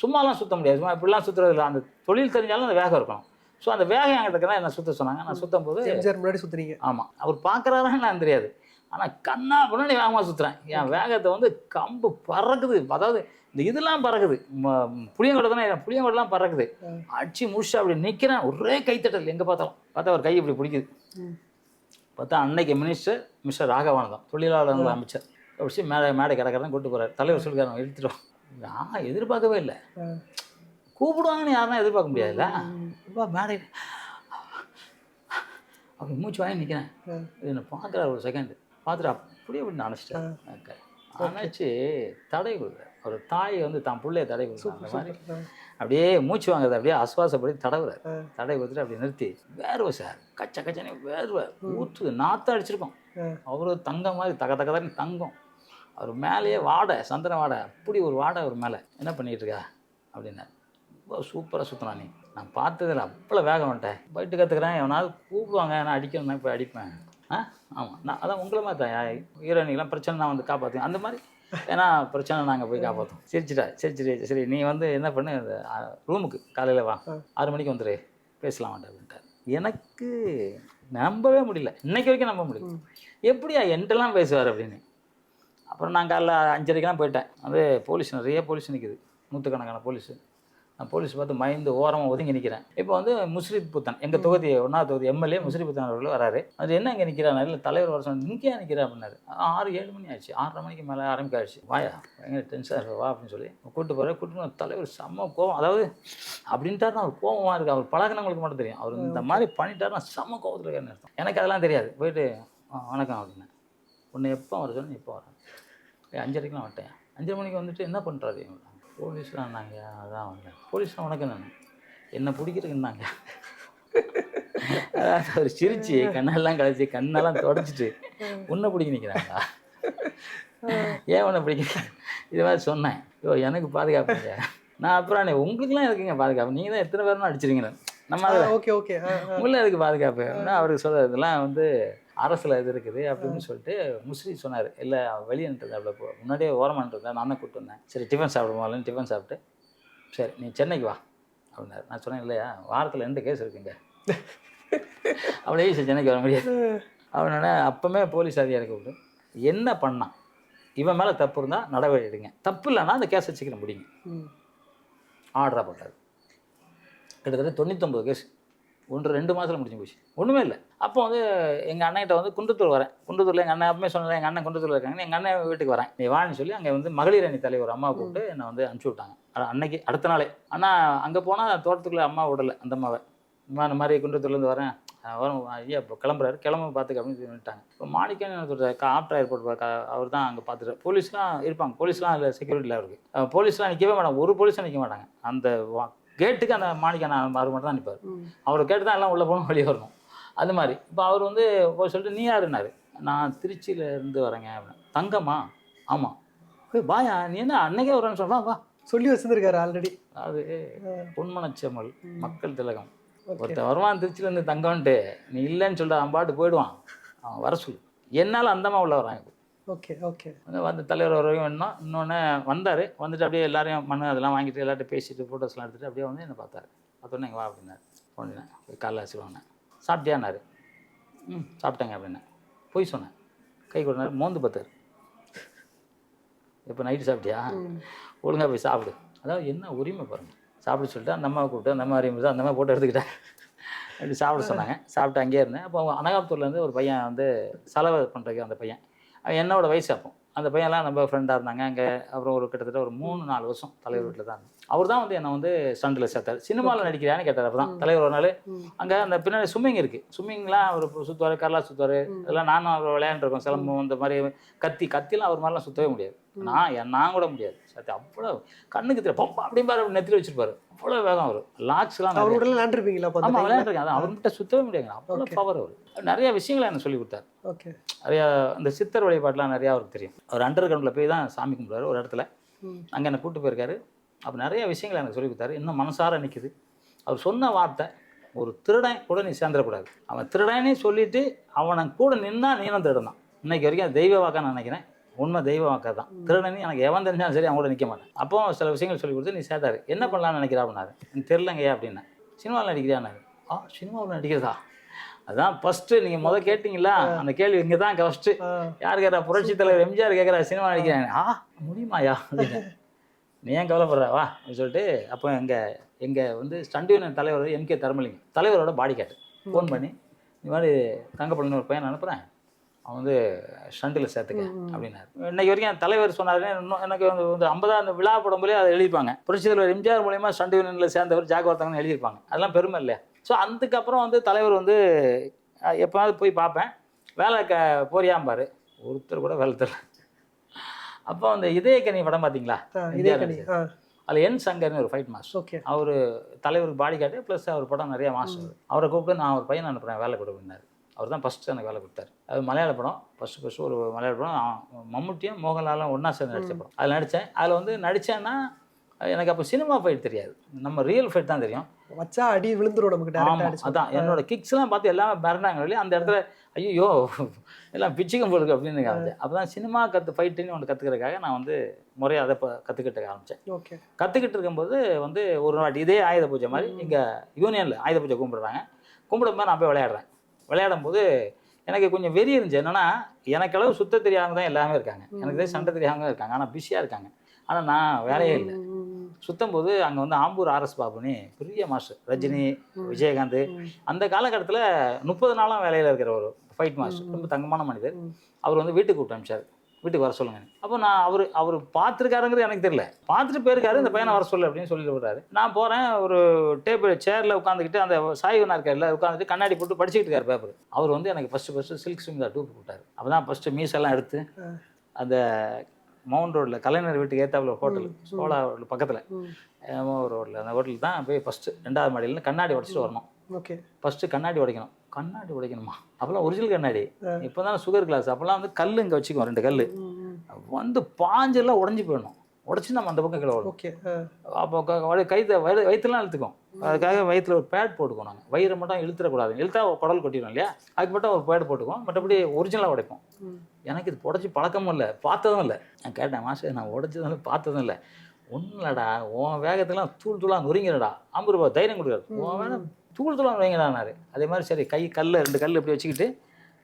சும்மாலாம் சுற்ற முடியாது. சும்மா இப்படிலாம் சுற்றுறது இல்லை. அந்த தொழில் தெரிஞ்சாலும் அந்த வேகம் இருக்கணும். ஸோ அந்த வேகம் என்கிட்ட தான் என்ன சுற்ற சொன்னாங்க. நான் சுற்றும் போது முன்னாடி சுற்றுறீங்க. ஆமாம், அவர் பார்க்குறாரான்னு நான் தெரியாது. ஆனால் கண்ணா முன்னாடி வேகமாக சுற்றுறேன். என் வேகத்தை வந்து கம்பு பறக்குது. அதாவது இந்த இதெல்லாம் பறக்குது. புளியங்கொடை தானே, புளியங்கொடைலாம் பறக்குது. அடிச்சு முடிச்சு அப்படி நிற்கிறேன். ஒரே கைத்தட்டல். எங்கே பார்த்தா ஒரு கை இப்படி பிடிக்குது. பார்த்தா அன்னைக்கு மிஸ்டர் ராகவானந்தம், தொழிலாளர்கள் அமைச்சர். அப்படி மேடை கிடக்கிறதான் கூப்பிட்டு போகிறார். தலைவர் சொல்லிக்காரன் எடுத்துட்டோம். நான் எதிர்பார்க்கவே இல்லை. கூப்பிடுவாங்கன்னு யாருன்னா எதிர்பார்க்க முடியாதுல்ல. மேடை அப்படி மூச்சு வாங்கி நிற்கிறேன். என்னை பார்க்குறாரு ஒரு செகண்ட். பார்த்துட்டு அப்படியே அப்படி அணைச்சிட்டேன். அணைச்சி தடை கொடுக்குறேன். ஒரு தாய் வந்து தான் பிள்ளைய தடை கொடுக்குறேன். அந்த மாதிரி அப்படியே மூச்சு வாங்குறது. அப்படியே ஆஸ்வாசப்படி தடவுறாரு. தடை கொடுத்துட்டு அப்படி நிறுத்தி, வேர்வை சார் கச்சனே வேர்வை ஊற்று நாற்றம் அடிச்சிருக்கோம். அவரு தங்கம் மாதிரி தகதகதான் தங்கம். அவர் மேலேயே வாடை, சந்தன வாடை, அப்படி ஒரு வாடை அவர் மேலே. என்ன பண்ணிகிட்டு இருக்கா அப்படின்னா, ரொம்ப சூப்பராக சுற்றினா நீ, நான் பார்த்ததில்ல, அவ்வளோ வேகம் வந்துட்டேன், போயிட்டு கற்றுக்கிறேன், எவனாவது கூப்பிடுவாங்க, நான் அடிக்கணும்னா இப்போ அடிப்பேன். ஆமாம், நான் அதான் உங்களை மாதிரி தான் ஹீரோயினிக்கெலாம் பிரச்சனை நான் வந்து காப்பாற்றுவேன், அந்த மாதிரி. ஏன்னா பிரச்சனை நாங்கள் போய் காப்பாற்றோம். சரி நீ வந்து என்ன பண்ணு, ரூமுக்கு காலையில் வா, 6 மணிக்கு வந்துடு, பேசலாமாண்டா அப்படின்ட்டார். எனக்கு நம்பவே முடியல, இன்னைக்கு வரைக்கும் நம்ப முடியல. எப்படியா என்கிட்டலாம் பேசுவார் அப்படின்னு. அப்புறம் நான் காலைல 5:30க்கெலாம் போயிட்டேன். அது போலீஸ், நிறைய போலீஸ் நிற்குது, நூற்றுக்கணக்கான போலீஸு. நான் போலீஸ் பார்த்து மைந்து ஓரமாக ஒதுங்கி நிற்கிறேன். இப்போ வந்து முஸ்ரிப் புத்தன், எங்கள் தொகுதி 1வது தொகுதி எம்எல்ஏ முஸ்ரிப் புத்தன் அவர்கள் வராரு. அது என்ன இங்கே நிற்கிறான், இல்லை தலைவர் வர சொன்ன, இங்கேயா நிற்கிறேன் அப்படின்னாரு. 6-7 மணி ஆச்சு, 6:30 மணிக்கு மேலே ஆரம்பிக்க ஆயிடுச்சு. வாயா எங்கே டென்ஷனாக வா அப்படின்னு சொல்லி கூப்பிட்டு போகிறேன். தலைவர் செம்ம கோவம், அதாவது அப்படின்ட்டாருன்னா அவர் கோவமாக இருக்குது. அவர் பழகினவங்களுக்கு மட்டும் தெரியும், அவர் இந்த மாதிரி பண்ணிட்டாருன்னா செம்ம கோவத்தில் இருக்காருன்னு அர்த்தம். எனக்கு அதெல்லாம் தெரியாது. போயிட்டு வணக்கம் அப்படின்னேன். உன்னை எப்போ வர சொன்னேன், இப்போ வரேன். 5:30க்கெலாம் வந்துட்டேன். 5 மணிக்கு வந்துட்டு என்ன பண்ணுறாரு, போலீஸ்லாம் இருந்தாங்க, அதான் வந்தேன். போலீஸ்லாம் வணக்கம், நான் என்னை பிடிக்கிறதுக்குன்னாங்க. அதாவது அவர் சிரிச்சு கண்ணெல்லாம் கழிச்சு கண்ணெல்லாம் தொடச்சிட்டு உன்னை பிடிக்க நிற்கிறாங்களா, ஏன் உன்னை பிடிக்க, இது மாதிரி சொன்னேன். எனக்கு பாதுகாப்புங்க. நான் அப்புறம் உங்களுக்குலாம் இருக்குங்க பாதுகாப்பு, நீங்கள் தான் எத்தனை பேரும் அடிச்சிருங்க, நம்ம ஓகே உள்ள அதுக்கு பாதுகாப்பு. அவருக்கு சொல்கிறது இதெல்லாம் வந்து அரசில் இது இருக்குது அப்படின்னு சொல்லிட்டு முஸ்லி சொன்னார். இல்லை வெளியே நின்றது, அவ்வளோ முன்னாடியே ஓரமானது, நான் தான் கூப்பிட்டு வந்தேன். சரி டிஃபன் சாப்பிடுவோம், டிஃபன் சாப்பிட்டு சரி நீ சென்னைக்கு வா அப்படின்னாரு. நான் சொன்னேன், இல்லையா வாரத்தில் 2 கேஸ் இருக்குங்க, அவ்வளோ ஈஸி சென்னைக்கு வர முடியாது அப்படின்னா. அப்போவே போலீஸ் அதிகாரி கூப்பிட்டு என்ன பண்ணான், இவன் மேலே தப்பு இருந்தால் நடவடிக்கை எடுங்க, தப்பு இல்லைன்னா அந்த கேஸை சீக்கிரம் முடிங்க ஆர்டராக போட்டார். கிட்டத்தட்ட 99 கேஸ் 1-2 மாதத்தில் முடிஞ்சு போச்சு, ஒன்றுமே இல்லை. அப்போ வந்து எங்கள் அண்ணன்கிட்ட வந்து குன்றத்தூர் வரேன். குன்றத்தூரில் எங்கள் அண்ணன் அப்பமே சொன்னேன், எங்கள் அண்ணன் குன்றத்தூரில் இருக்காங்க, எங்கள் அண்ணன் வீட்டுக்கு வரேன், நீ வான்னு சொல்லி அங்கே வந்து மகளிர் அணி தலைவர் அம்மாவை கூப்பிட்டு என்னை வந்து அனுப்பிச்சி விட்டாங்க. அன்னைக்கு அடுத்த நாளே. ஆனால் அங்கே போனால் தோட்டத்துக்குள்ளே அம்மா விடலை, அந்த அம்மாவை. இந்த மாதிரி குன்றத்தூர்லேருந்து வரேன், வரும் ஐயா இப்போ கிளம்புறாரு, கிளம்ப பார்த்துக்க அப்படின்னு சொல்லிட்டாங்க. இப்போ மாணிக்கன்னு என்ன சொல்கிறார், ஆப்டர் ஏர்போர்ட் அவர் தான் அங்கே பார்த்துட்டு. போலீஸ்லாம் இருப்பாங்க, போலீஸ்லாம் இல்லை, செக்யூரிட்டியில் அவருக்கு. போலீஸ்லாம் நிற்கவே மாட்டாங்க, ஒரு போலீஸும் நிற்க மாட்டாங்க. அந்த கேட்டுக்கு அந்த மாணிக்கண்ணா அவர் மட்டும் தான் நிற்பார். அவரை கேட்டு தான் எல்லாம் உள்ளே போகணும், வெளியே வரணும், அது மாதிரி. இப்போ அவர் வந்து போய் சொல்லிட்டு நீ யாருன்னாரு. நான் திருச்சியிலேருந்து வரேங்க அப்படின்னு. தங்கம்மா, ஆமாம், வாயா நீ என்ன அன்னைக்கே வரேன்னு சொல்ல, வா சொல்லி வச்சுருக்காரு ஆல்ரெடி. அது பொன்மனச்செம்மல், மக்கள் திலகம். ஒருத்தன் வருவான் திருச்சியிலேருந்து தங்கம்ன்ட்டு, நீ இல்லைன்னு சொல்லிட்டு அவன் பாட்டு போயிடுவான், அவன் வர சொல்லு. என்னால் அந்தம்மா உள்ள வராங்க. ஓகே வந்து தலைவர் வரைக்கும் வேணும். இன்னொன்று வந்தார், வந்துட்டு அப்படியே எல்லாரையும் மண்ணு அதெல்லாம் வாங்கிட்டு எல்லார்ட்டும் பேசிட்டு ஃபோட்டோஸ்லாம் எடுத்துகிட்டு அப்படியே வந்து என்ன பார்த்தாரு. பார்த்தோன்னே எங்கள் வா அப்படின்னாரு. போனேன், காலைல வச்சுருவாங்க. சாப்பிட்டியான்னாரு. சாப்பிட்டேங்க அப்படின்னேன். போய் சொன்னேன். கை கொடுனாரு, மோந்து பார்த்தாரு. இப்போ நைட்டு சாப்பிட்டியா, ஒழுங்காக போய் சாப்பிடு. அதாவது என்ன உரிமை பாருங்கள். சாப்பிட சொல்லிட்டு அந்த அம்மாவை கூப்பிட்டு அந்த மாதிரி அந்த மாதிரி போட்டோ எடுத்துக்கிட்டேன். அப்படி சாப்பிட சொன்னாங்க. சாப்பிட்டு அங்கேயே இருந்தேன். அப்போ அனகாபுத்தூர்லேருந்து ஒரு பையன் வந்து செலவு பண்ணுறதுக்கு, அந்த பையன் என்னோட வயசு. அப்போ அந்த பையன்லாம் நம்ம ஃப்ரெண்டாக இருந்தாங்க அங்கே. அப்புறம் ஒரு கிட்டத்தட்ட ஒரு 3-4 வருஷம் தலைவர் வீட்டில் தான் இருந்தேன். அவர் தான் வந்து என்னை வந்து ஸ்டண்டில் சேர்த்தார். சினிமாவில் நடிக்கிறான்னு கேட்டார். அப்போ தான் தலைவர் ஒரு நாள் அங்கே அந்த பின்னாடி ஸ்விம்மிங் இருக்குது, ஸ்விம்மிங்லாம் அவர் சுற்றுவார், கரலா சுற்றுவார். அதெல்லாம் நானும் அவர் விளையாண்டுருக்கோம். சிலம்பம் இந்த மாதிரி கத்திலாம் அவர் மாதிரிலாம் சுற்றவே முடியாது. நான் கூட முடியாது. சத்தி அவ்வளோ கண்ணுக்கு தெரிய பப்பா அப்படிம்பாரு, நெத்தியில் வச்சுருப்பாரு. அவ்வளோ வேகம் அவர். லாக்ஸ்லாம் அவரோட விளையாண்டுருப்பீங்களா? ஆமாம் விளையாண்டுருக்கேன். அதான் அவர்கிட்ட சுற்றவே முடியாதுங்க, அவ்வளோ பவர் அவர். நிறைய விஷயங்களை எனக்கு சொல்லி கொடுத்தாரு. ஓகே. நிறையா இந்த சித்தர் வழிபாட்டெலாம் நிறையா அவருக்கு தெரியும். அவர் அண்டர் கிரவுண்டில் போய் தான் சாமி கும்பிடுவார் ஒரு இடத்துல. அங்கே என்னை கூப்பிட்டு போயிருக்காரு. அப்போ நிறைய விஷயங்களை எனக்கு சொல்லி கொடுத்தாரு. இன்னும் மனசார நிற்குது. அவர் சொன்ன வார்த்தை, ஒரு திருடன் கூட நீ சேர்ந்துடக்கூடாது. அவன் திருடனே சொல்லிவிட்டு அவனை கூட நின்னா நீனும் திருடன். இன்னைக்கு வரைக்கும் அது தெய்வ வாக்காக நான் நினைக்கிறேன். உண்மை தெய்வ வாக்காக தான். திருடனே எனக்கு எவன் தெரிஞ்சாலும் சரி அவன் கூட நிற்க மாட்டேன். அப்போ சில விஷயங்கள் சொல்லி கொடுத்து நீ சேர்த்தாரு. என்ன பண்ணலான்னு நினைக்கிறா அப்படின்னாரு. எனக்கு தெரிலங்கய்யா அப்படின்னேன். சினிமாவில் நடிக்கிறியான்னாரு. சினிமாவில் நடிக்கிறதா? அதான் ஃபஸ்ட்டு நீங்கள் முதல் கேட்டிங்களா அந்த கேள்வி, இங்கே தான் ஃபஸ்ட்டு. யார் கேட்குறா? புரட்சி தலைவர் எம்ஜிஆர் கேட்குறா சினிமா நடிக்கிறாங்க. முடியுமாயா அப்படின்னு. நீ ஏன் கவலைப்படுறா வா அப்படின்னு சொல்லிட்டு. அப்போ எங்கள் வந்து ஸ்டண்ட் யூனியன் தலைவர் MK தர்மலிங்கம் தலைவரோட பாடி கேட்டு ஃபோன் பண்ணி, இந்த மாதிரி தங்கப்பள்ளி ஒரு பையன் அனுப்புகிறேன், அவன் வந்து ஸ்டண்டில் சேர்த்துக்க அப்படின்னாரு. இன்னைக்கு வரைக்கும் என் தலைவர் சொன்னார். எனக்கு வந்து 50ஆம் விழா படம்போலே அதை எழுதிப்பாங்க. புரட்சி தலைவர் எம்ஜிஆர் மூலயமா ஸ்டண்ட் யூனியனில் சேர்ந்தவர் ஜாகவர்த்தங்கன்னு எழுதியிருப்பாங்க. அதெல்லாம் பெருமை இல்லையா? ஸோ அதுக்கப்புறம் வந்து தலைவர் வந்து எப்போவாவது போய் பார்ப்பேன். வேலை போறியாம்பார். ஒருத்தர் கூட வேலை தரல. அப்போ அந்த இதயக்கனி படம் பார்த்தீங்களா? அதில் என் சங்கர்னு ஒரு ஃபைட் மாஸ்டர். ஓகே. அவர் தலைவருக்கு பாடி காட்டு ப்ளஸ் அவர் படம் நிறைய மாஸ்டர். அவரை கூப்பிட்டு நான் ஒரு பையன் அனுப்புகிறேன் வேலை கொடுப்பினார். அவர் தான் ஃபஸ்ட்டு எனக்கு வேலை கொடுத்தாரு. அது மலையாள படம், ஃபஸ்ட்டு ஒரு மலையாள படம். மம்முட்டியும் மோகன்லாலும் ஒன்றா சேர்ந்து நடித்த படம். அதில் நடித்தேன். அதில் வந்து நடித்தேன்னா எனக்கு அப்போ சினிமா ஃபைட் தெரியாது, நம்ம ரியல் ஃபைட் தான் தெரியும். வச்சா அடி விழுந்துரும் நமக்கு. ஆமாம், அதான் என்னோட கிக்ஸ்லாம் பார்த்து எல்லாமே மிரண்டாங்க இல்லையா, அந்த இடத்துல ஐயோ எல்லாம் பிச்சுக்கும் போடுது அப்படின்னு ஆகுது. அப்போ தான் சினிமா ஃபைட்டுன்னு ஒன்று கற்றுக்கிறதுக்காக நான் வந்து முறையாக அதை கற்றுக்கிட்டு ஆரம்பித்தேன். ஓகே. கற்றுக்கிட்டு இருக்கும்போது வந்து ஒரு வாட்டி இதே ஆயுத பூஜை மாதிரி இங்கே யூனியனில் ஆயுத பூஜை கும்பிடுறாங்க. கும்பிடும்போது நான் போய் விளையாடுறேன். விளையாடும்போது எனக்கு கொஞ்சம் வெறி இருந்துச்சு. என்னென்னா எனக்கு அளவு சுத்த தெரியாதவங்க தான் எல்லாமே இருக்காங்க, எனக்கு சண்டை தெரியாதவங்க இருக்காங்க, ஆனால் பிஸியாக இருக்காங்க. ஆனால் நான் வேலையே இல்லை. சுத்தம் போது அங்கே வந்து ஆம்பூர் ஆர்எஸ் பாபுனி பெரிய மாஸ்டர், ரஜினி, விஜயகாந்த், அந்த காலகட்டத்தில் 30 நாளாக வேலையில் இருக்கிற ஒரு ஃபைட் மாஸ்டர், ரொம்ப தங்கமான மனிதர். அவர் வந்து வீட்டுக்கு கூப்பிட்டு அனுப்பிச்சார், வீட்டுக்கு வர சொல்லுங்க. அப்போ நான் அவர் பார்த்துருக்காருங்கிறது எனக்கு தெரியல, பார்த்துட்டு போயிருக்காரு, இந்த பையனை வர சொல்லு அப்படின்னு சொல்லிட்டு விடுறாரு. நான் போகிறேன், ஒரு டேபிள் சேரில் உட்காந்துக்கிட்டு அந்த சாய்வனா இருக்கார்ல உட்காந்துட்டு கண்ணாடி போட்டு படிச்சுக்கிட்டு இருக்கார் பேப்பர். அவர் வந்து எனக்கு ஃபஸ்ட்டு சில்க் சுமிதா டூப் போட்டார். அப்போ தான் ஃபஸ்ட்டு மீசெல்லாம் எடுத்து அந்த மவுண்ட் ரோட்டில் கலைஞர் வீட்டுக்கு ஏற்றாப்புல ஹோட்டல் சோழா பக்கத்தில் ரோட்டில், அந்த ஹோட்டல் தான் போய் ஃபஸ்ட்டு 2வது மாடியில் கண்ணாடி உடச்சிட்டு வரணும். ஓகே. ஃபஸ்ட்டு கண்ணாடி உடைக்கணும். கண்ணாடி உடைக்கணுமா? அப்போல்லாம் ஒரிஜினல் கண்ணாடி, இப்போ தான் சுகர் கிளாஸ். அப்போல்லாம் வந்து கல் இங்கே வச்சுக்குவோம், 2 கல் வந்து பாஞ்செல்லாம் உடஞ்சி போயிடணும். உடச்சி நம்ம அந்த பக்கம் கீழே வரும். ஓகே. அப்போ வயிற்றுலாம் இழுத்துக்கும். அதுக்காக வயிற்றுல ஒரு பேட் போட்டுக்கோம். நாங்கள் வயிறு மட்டும் இழுத்துடக்கூடாது, இழுத்தா குடல் கொட்டிடும் இல்லையா, அதுக்கு மட்டும் ஒரு பேட் போட்டுக்குவோம். மற்றபடி ஒரிஜினலாக உடைப்போம். எனக்கு இது உடச்சி பழக்கமும் இல்லை, பார்த்ததும் இல்லை. நான் கேட்டேன், மாஸ்டர் நான் உடச்சதும் இல்லை பார்த்ததும் இல்லை. ஒன்றும் இல்லைடா, உன் வேகத்துலாம் தூளாக நுரிங்கடா, 50 ரூபா தைரியம் கொடுக்காரு, உன் வேணும் தூளாக நுரிங்கடானாரு. அதே மாதிரி சரி கல் 2 கல் இப்படி வச்சுக்கிட்டு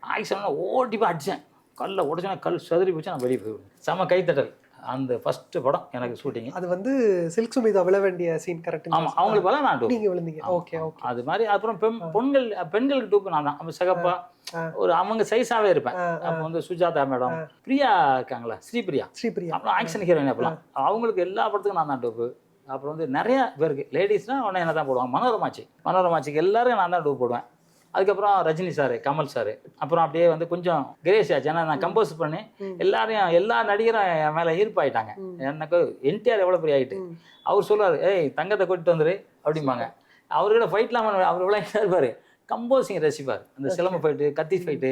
ஆக்சிடென்ட் ஓட்டி போய் அடித்தேன். கல்லை உடச்சோன்னா கல் சதுரி போச்சு, நான் வெளியே போயிடுவேன். செம கைத்தட்டல். அந்த ஃபஸ்ட்டு படம் எனக்கு ஷூட்டிங். அது வந்து சில்க் சுமிதா விழ வேண்டிய சீன். கரெக்ட். ஆமாம், அவங்களுக்கு பல நான் டூப், நீங்கள் விழுந்தீங்க. Okay okay. அது மாதிரி. அப்புறம் பெண்களுக்கு டூப்பு நான் தான். சிகப்பா ஒரு அவங்க சைஸாகவே இருப்பேன். அப்போ வந்து சுஜாதா மேடம், பிரியா இருக்காங்களா, ஸ்ரீபிரியா, அப்புறம் ஆக்ஷன் ஹீரோயின், அப்பெல்லாம் அவங்களுக்கு எல்லா படத்துக்கும் நான் தான் டூப்பு. அப்புறம் வந்து நிறையா பேருக்கு லேடிஸ்னால் உடனே என்ன தான் போடுவாங்க, மனோரமாச்சிக்கு எல்லாரும் நான் தான் டூப் போடுவேன். அதுக்கப்புறம் ரஜினி சார், கமல் சார், அப்புறம் அப்படியே வந்து கொஞ்சம் கிரேஸ் ஆச்சு. ஏன்னா நான் கம்போஸ் பண்ணி எல்லா நடிகரும் என் மேலே ஈர்ப்பாயிட்டாங்க. எனக்கு என்டிஆர் எவ்வளோ பெரிய ஆகிட்டு, அவர் சொல்லுவார், ஏய் தங்கத்தை கூட்டிட்டு வந்துரு அப்படிம்பாங்க. அவர்கிட்ட ஃபைட்லாம் அவர் எவ்வளோ இருப்பார், கம்போசிங் ரசிப்பார். அந்த சிலம்பு ஃபைட்டு, கத்தி ஃபைட்டு,